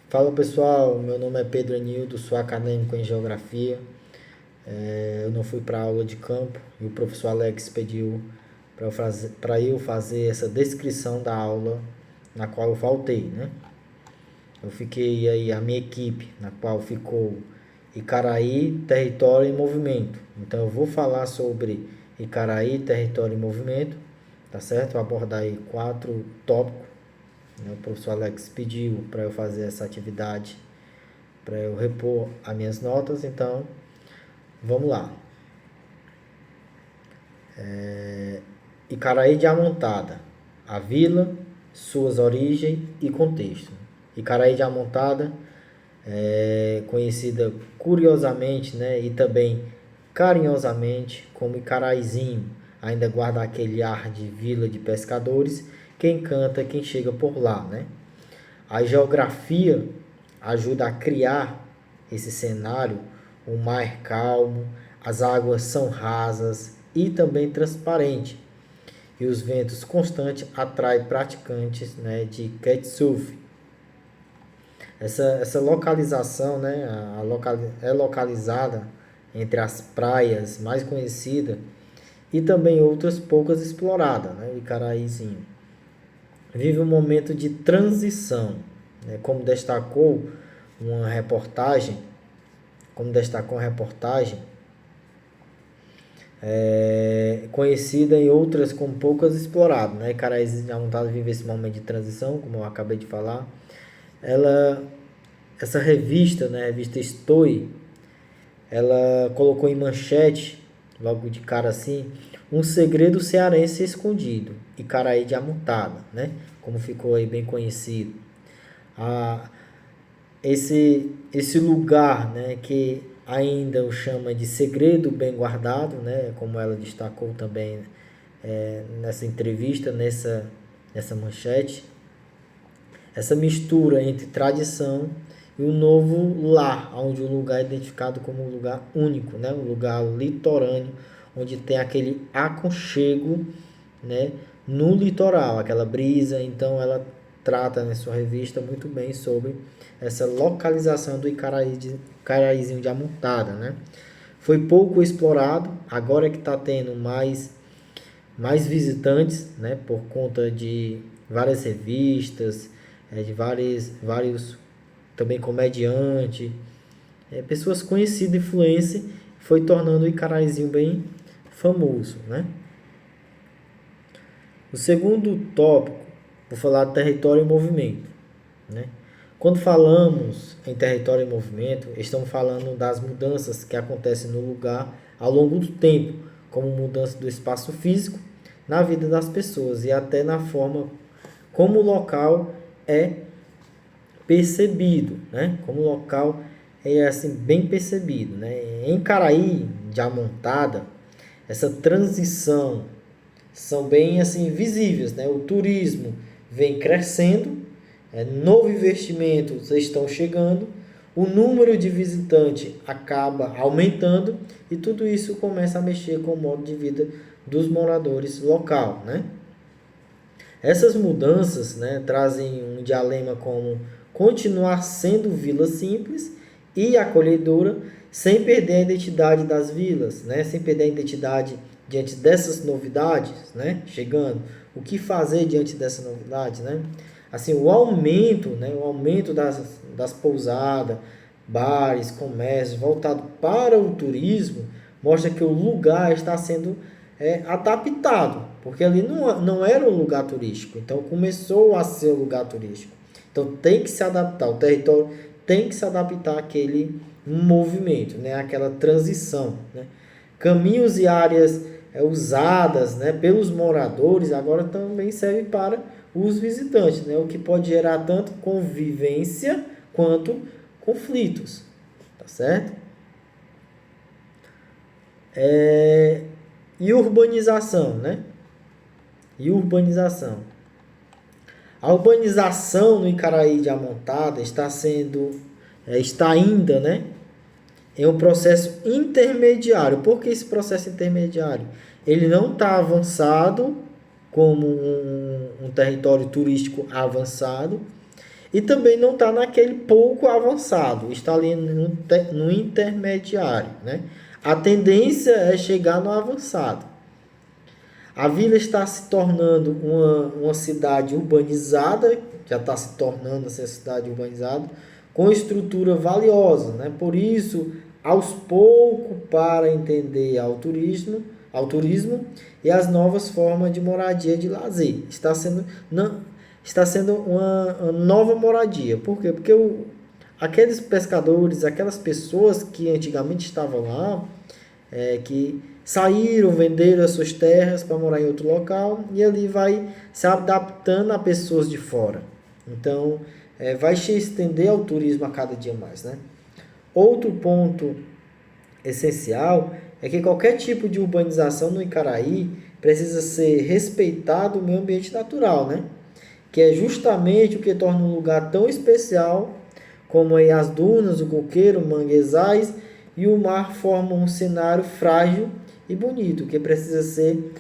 Fala pessoal, meu nome é Pedro Enildo, sou acadêmico em Geografia. Eu não fui para aula de campo e o professor Alex pediu para eu fazer essa descrição da aula na qual eu faltei, né? Eu fiquei aí, a minha equipe, na qual ficou Icaraí, Território e Movimento. Então eu vou falar sobre Icaraí, Território e Movimento, tá certo? Vou abordar aí 4 tópicos, né? O professor Alex pediu para eu fazer essa atividade para eu repor as minhas notas, então vamos lá. Icaraí de Amontada, a vila, suas origens e contexto. Icaraí de Amontada é conhecida curiosamente, né, e também carinhosamente como Icaraizinho, ainda guarda aquele ar de vila de pescadores que encanta quem chega por lá, né? A geografia ajuda a criar esse cenário, um mar calmo, as águas são rasas e também transparentes, e os ventos constantes atraem praticantes, né, de kitesurf. Essa localização, né, é localizada entre as praias mais conhecidas e também outras poucas exploradas, né, o Icaraízinho. Vive um momento de transição, né, uma reportagem, como destacou uma reportagem, conhecida em outras como poucas exploradas, né? Icaraízinho Amontada vive esse momento de transição, como eu acabei de falar. Ela, essa revista, né, a revista Story, ela colocou em manchete, logo de cara assim, um segredo cearense escondido, Icaraí de Amontada, né? Como ficou aí bem conhecido. A, esse lugar, né, que ainda o chama de segredo bem guardado, né, como ela destacou também nessa entrevista, nessa manchete, essa mistura entre tradição e um novo lar, onde o lugar é identificado como um lugar único, né, um lugar litorâneo, onde tem aquele aconchego, né, no litoral, aquela brisa. Então ela trata na sua revista muito bem sobre essa localização do Icaraízinho de Amontada, né? Foi pouco explorado, agora é que está tendo mais visitantes, né? Por conta de várias revistas, de vários também comediantes, pessoas conhecidas, influência, foi tornando o Icaraízinho bem famoso, né? O segundo tópico, vou falar de território e movimento, né? Quando falamos em território e movimento, estamos falando das mudanças que acontecem no lugar ao longo do tempo, como mudança do espaço físico na vida das pessoas e até na forma como o local é percebido, né? Como o local é assim bem percebido, né? Em Caraí de Amontada, essa transição são bem assim visíveis, né? O turismo vem crescendo, novos investimentos estão chegando, o número de visitantes acaba aumentando e tudo isso começa a mexer com o modo de vida dos moradores local, né? Essas mudanças, né, trazem um dilema como continuar sendo vila simples e acolhedora sem perder a identidade das vilas, né, sem perder a identidade diante dessas novidades, né, chegando. O que fazer diante dessa novidade, né? Assim, o aumento das pousadas, bares, comércios voltado para o turismo mostra que o lugar está sendo adaptado, porque ali não era um lugar turístico, então começou a ser um lugar turístico. Então tem que se adaptar, o território tem que se adaptar àquele movimento, né? Aquela transição, né? Caminhos e áreas usadas, né, pelos moradores agora também serve para os visitantes, né? O que pode gerar tanto convivência quanto conflitos, tá certo? E urbanização, né? E urbanização. A urbanização no Icaraí de Amontada está ainda, né, em um processo intermediário. Por que esse processo intermediário? Ele não está avançado como um território turístico avançado. e também não está naquele pouco avançado, está ali no intermediário, né? A tendência é chegar no avançado. A vila está se tornando uma cidade urbanizada, já está se tornando essa cidade urbanizada, com estrutura valiosa, né? Por isso, aos poucos, para entender ao turismo e as novas formas de moradia de lazer. Está sendo uma nova moradia. Por quê? Porque aqueles pescadores, aquelas pessoas que antigamente estavam lá, que saíram, venderam as suas terras para morar em outro local, e ali vai se adaptando a pessoas de fora. Então, vai se estender ao turismo a cada dia mais, né? Outro ponto essencial é que qualquer tipo de urbanização no Icaraí precisa ser respeitado o meio ambiente natural, né? Que é justamente o que torna um lugar tão especial, como aí as dunas, o coqueiro, manguezais e o mar formam um cenário frágil e bonito, que precisa ser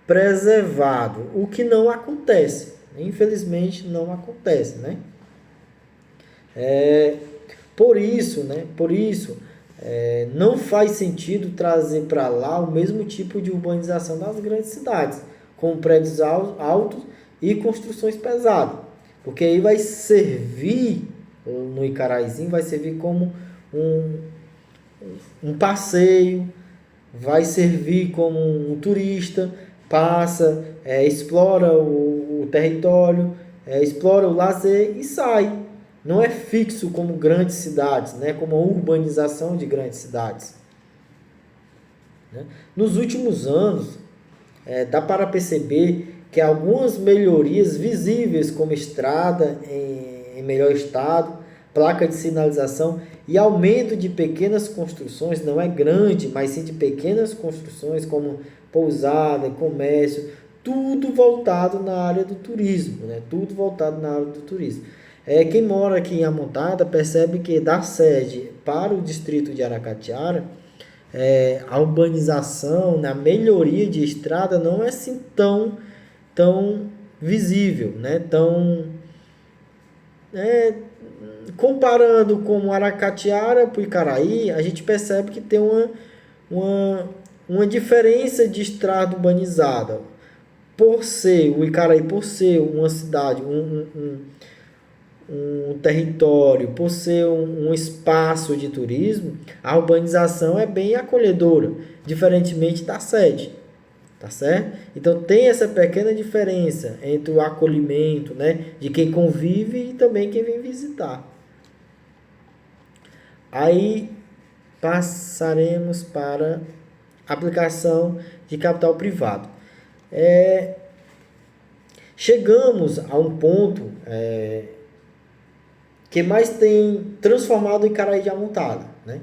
preservado, o que não acontece, infelizmente não acontece, né? Por isso, não faz sentido trazer para lá o mesmo tipo de urbanização das grandes cidades, com prédios altos e construções pesadas, porque aí vai servir, no Icaraizinho, vai servir como um passeio, vai servir como um turista, passa, explora o território, explora o lazer e sai. Não é fixo como grandes cidades, né? Como a urbanização de grandes cidades. Né? Nos últimos anos, dá para perceber que algumas melhorias visíveis, como estrada em melhor estado, placa de sinalização e aumento de pequenas construções, não é grande, mas sim de pequenas construções como pousada, comércio, tudo voltado na área do turismo, né? Tudo voltado na área do turismo. Quem mora aqui em Amontada percebe que da sede para o distrito de Aracatiara, a urbanização, a melhoria de estrada não é assim tão visível, né? Comparando com Aracatiara para o Icaraí, a gente percebe que tem uma diferença de estrada urbanizada. O Icaraí, por ser uma cidade, um território, por ser um espaço de turismo, a urbanização é bem acolhedora, diferentemente da sede, tá certo? Então tem essa pequena diferença entre o acolhimento, né, de quem convive e também quem vem visitar. Aí passaremos para aplicação de capital privado. Chegamos a um ponto que mais tem transformado o Icaraí de Amontada, né?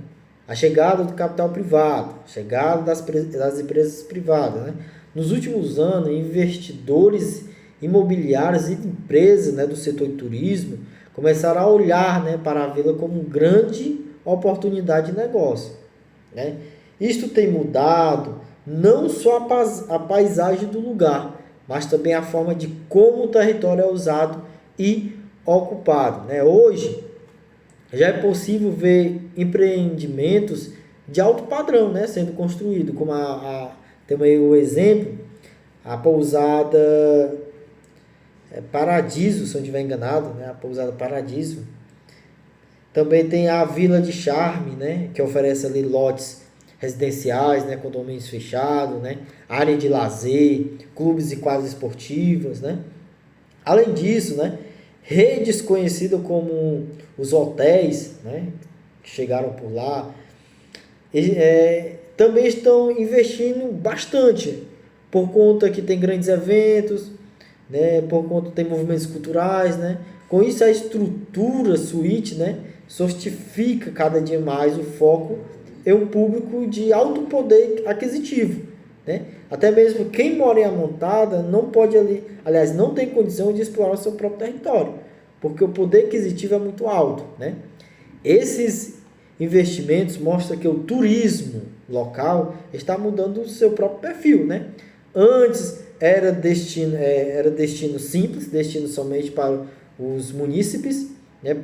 A chegada do capital privado, chegada das empresas privadas, né? Nos últimos anos, investidores imobiliários e empresas, né, do setor de turismo começaram a olhar, né, para a vila como grande oportunidade de negócio, né? Isto tem mudado não só a paisagem do lugar, mas também a forma de como o território é usado e ocupado, né? Hoje já é possível ver empreendimentos de alto padrão, né, sendo construído, como tem aí o exemplo, a pousada Paradiso, se eu não estiver enganado, né, a pousada Paradiso. Também tem a Vila de Charme, né, que oferece ali lotes residenciais, né, condomínios fechados, né, área de lazer, clubes e quadras esportivas, né. Além disso, né, redes conhecidas como os hotéis, né, que chegaram por lá, também estão investindo bastante, por conta que tem grandes eventos, né, por conta que tem movimentos culturais, né. Com isso a estrutura suíte, né, sofistifica cada dia mais o foco em um público de alto poder aquisitivo, né. Até mesmo quem mora em Amontada não pode não tem condição de explorar o seu próprio território, porque o poder aquisitivo é muito alto, né. Esses investimentos mostram que o turismo local está mudando o seu próprio perfil, né. Antes era destino simples, destino somente para os munícipes, né?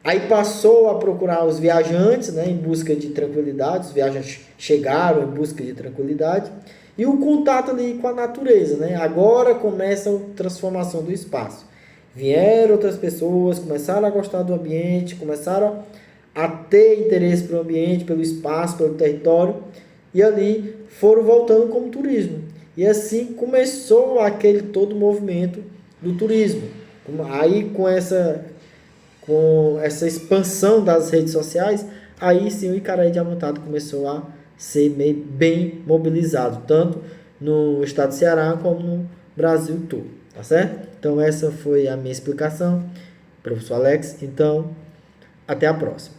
Aí passou a procurar os viajantes, né, em busca de tranquilidade. Os viajantes chegaram em busca de tranquilidade. E o contato ali com a natureza, né? Agora começa a transformação do espaço. Vieram outras pessoas, começaram a gostar do ambiente, começaram a ter interesse pelo ambiente, pelo espaço, pelo território. E ali foram voltando como turismo. E assim começou aquele todo movimento do turismo. Aí com essa expansão das redes sociais, aí sim o Icaraí Diamantado começou a ser bem mobilizado, tanto no estado do Ceará como no Brasil todo, tá certo? Então essa foi a minha explicação, professor Alex. Então, até a próxima.